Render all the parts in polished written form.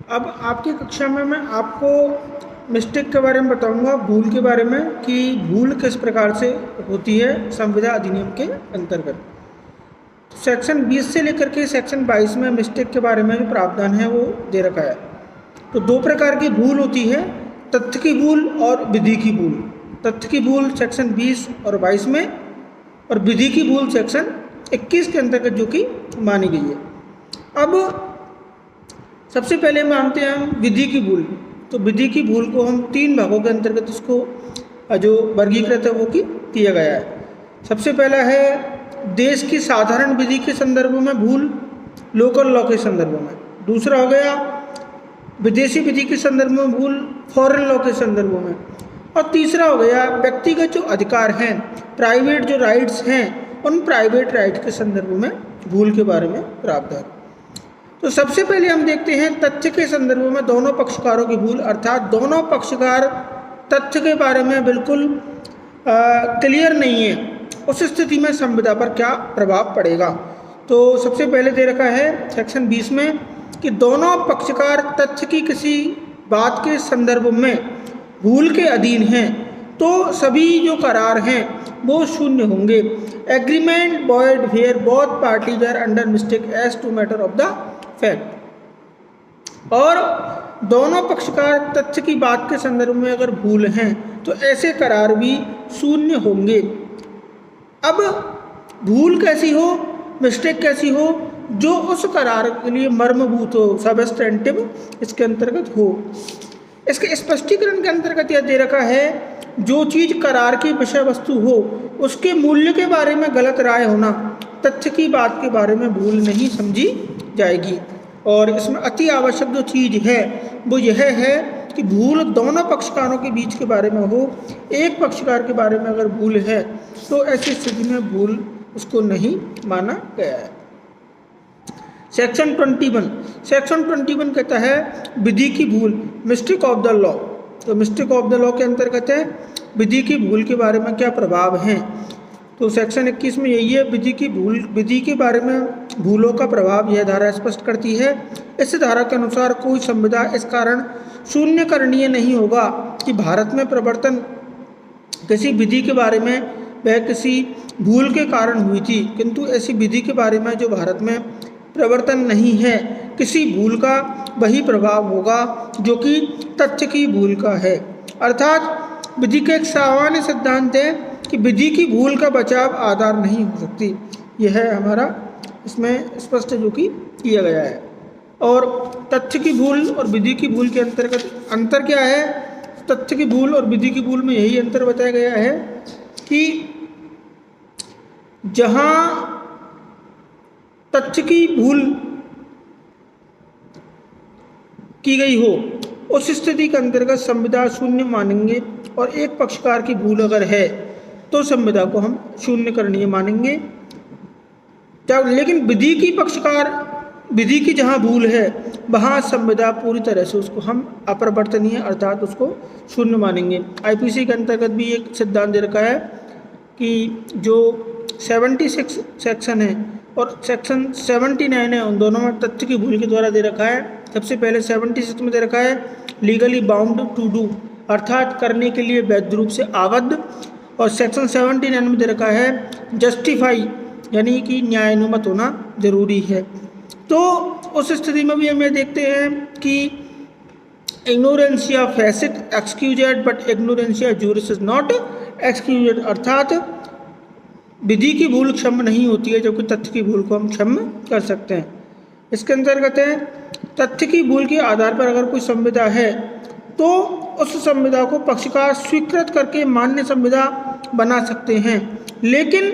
अब आपकी कक्षा में मैं आपको मिस्टेक के बारे में बताऊंगा, भूल के बारे में, कि भूल किस प्रकार से होती है संविदा अधिनियम के अंतर्गत। सेक्शन 20 से लेकर के सेक्शन 22 में मिस्टेक के बारे में जो प्रावधान है वो दे रखा है। तो दो प्रकार की भूल होती है, तथ्य की भूल और विधि की भूल। तथ्य की भूल सेक्शन 20 और 22 में, और विधि की भूल सेक्शन 21 के अंतर्गत जो कि मानी गई है। अब सबसे पहले मानते हैं हम विधि की भूल। तो विधि की भूल को हम 3 भागों के अंतर्गत इसको जो वर्गीकृत है वो किया गया है। सबसे पहला है देश की साधारण विधि के संदर्भ में भूल, लोकल लॉ के संदर्भ में। दूसरा हो गया विदेशी विधि के संदर्भ में भूल, फॉरेन लॉ के संदर्भ में। और तीसरा हो गया व्यक्तिगत जो अधिकार हैं, प्राइवेट जो राइट्स हैं, उन प्राइवेट राइट के संदर्भ में भूल के बारे में प्रावधान। तो सबसे पहले हम देखते हैं तथ्य के संदर्भ में दोनों पक्षकारों की भूल, अर्थात दोनों पक्षकार तथ्य के बारे में बिल्कुल क्लियर नहीं है, उस स्थिति में संविदा पर क्या प्रभाव पड़ेगा। तो सबसे पहले दे रखा है सेक्शन 20 में कि दोनों पक्षकार तथ्य की किसी बात के संदर्भ में भूल के अधीन हैं तो सभी जो करार हैं वो शून्य होंगे। Agreement void where both parties are under mistake as to matter of the fact. और दोनों पक्षकार तथ्य की बात के संदर्भ में अगर भूल हैं तो ऐसे करार भी शून्य होंगे। अब भूल कैसी हो, मिस्टेक कैसी हो, जो उस करार के लिए मर्मभूत हो, सबस्टेंटिव इसके अंतर्गत हो। इसके स्पष्टीकरण के अंतर्गत यह दे रखा है जो चीज़ करार की विषय वस्तु हो उसके मूल्य के बारे में गलत राय होना तथ्य की बात के बारे में भूल नहीं समझी जाएगी। और इसमें अति आवश्यक जो चीज़ है वो यह है कि भूल दोनों पक्षकारों के बीच के बारे में हो। एक पक्षकार के बारे में अगर भूल है तो ऐसी स्थिति में भूल उसको नहीं माना गया है। सेक्शन 21 कहता है विधि की भूल, मिस्टेक ऑफ द लॉ। तो मिस्टेक ऑफ द लॉ के अंतर्गत है विधि की भूल के बारे में क्या प्रभाव हैं। तो सेक्शन 21 में यही है विधि के बारे में भूलों का प्रभाव यह धारा स्पष्ट करती है। इस धारा के अनुसार कोई संविदा इस कारण शून्य करणीय नहीं होगा कि भारत में प्रवर्तन किसी विधि के बारे में वह किसी भूल के कारण हुई थी, किंतु ऐसी विधि के बारे में जो भारत में प्रवर्तन नहीं है किसी भूल का वही प्रभाव होगा जो कि तथ्य की भूल का है। अर्थात विधि का एक सामान्य सिद्धांत है कि विधि की भूल का बचाव आधार नहीं हो सकती। यह है हमारा इसमें स्पष्ट जो कि किया गया है। और तथ्य की भूल और विधि की भूल के अंतर्गत अंतर क्या है। तथ्य की भूल और विधि की भूल में यही अंतर बताया गया है कि जहाँ तथ्य की भूल की गई हो उस स्थिति के अंतर्गत संविदा शून्य मानेंगे, और एक पक्षकार की भूल अगर है तो संविदा को हम शून्य करणीय मानेंगे। लेकिन विधि की जहाँ भूल है वहाँ संविदा पूरी तरह से उसको हम अपरिवर्तनीय अर्थात उसको शून्य मानेंगे। आईपीसी के अंतर्गत भी एक सिद्धांत दे रखा है कि जो 76 सेक्शन है और सेक्शन 79 है उन दोनों में तथ्य की भूल के द्वारा दे रखा है। सबसे पहले 76 में दे रखा है लीगली बाउंड टू डू, अर्थात करने के लिए वैध रूप से आबद्ध। और सेक्शन 79 में दे रखा है जस्टिफाई, यानी कि न्यायानुमत होना जरूरी है। तो उस स्थिति में भी हमें देखते हैं कि इग्नोरेंसिया फेसिट एक्सक्यूजेड बट इग्नोरेंसिया जूरिस इज नॉट एक्सक्यूजेड, अर्थात विधि की भूल क्षम्य नहीं होती है जबकि तथ्य की भूल को हम क्षम्य कर सकते हैं। इसके अंतर्गत है तथ्य की भूल के आधार पर अगर कोई संविदा है तो उस संविदा को पक्षकार स्वीकृत करके मान्य संविदा बना सकते हैं, लेकिन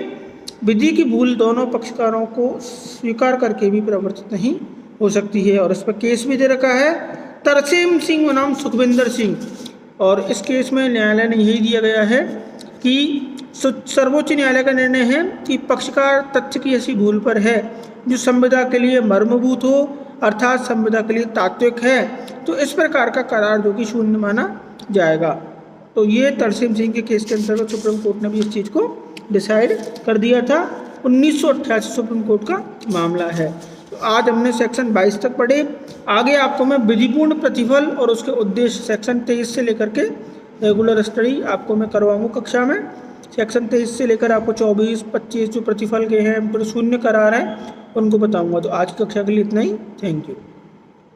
विधि की भूल दोनों पक्षकारों को स्वीकार करके भी प्रवर्तित नहीं हो सकती है। और इस पर केस भी दे रखा है तरसेम सिंह बनाम सुखविंदर सिंह। और इस केस में न्यायालय ने यही दिया गया है कि सर्वोच्च न्यायालय का निर्णय है कि पक्षकार तथ्य की ऐसी भूल पर है जो संविदा के लिए मर्मभूत हो, अर्थात संविदा के लिए तात्विक है, तो इस प्रकार का करार जो कि शून्य माना जाएगा। तो ये तरसेम सिंह के केस के अंतर्गत सुप्रीम कोर्ट ने भी इस चीज़ को डिसाइड कर दिया था। 1988 सुप्रीम कोर्ट का मामला है। तो आज हमने सेक्शन 22 तक पढ़े। आगे आपको मैं विधिपूर्ण प्रतिफल और उसके उद्देश्य सेक्शन 23 से लेकर के रेगुलर स्टडी आपको मैं करवाऊंगा कक्षा में। सेक्शन 23 से लेकर आपको 24, 25 जो प्रतिफल के हैं, शून्य करार हैं, उनको बताऊंगा। तो आज की कक्षा के लिए इतना ही। Thank you.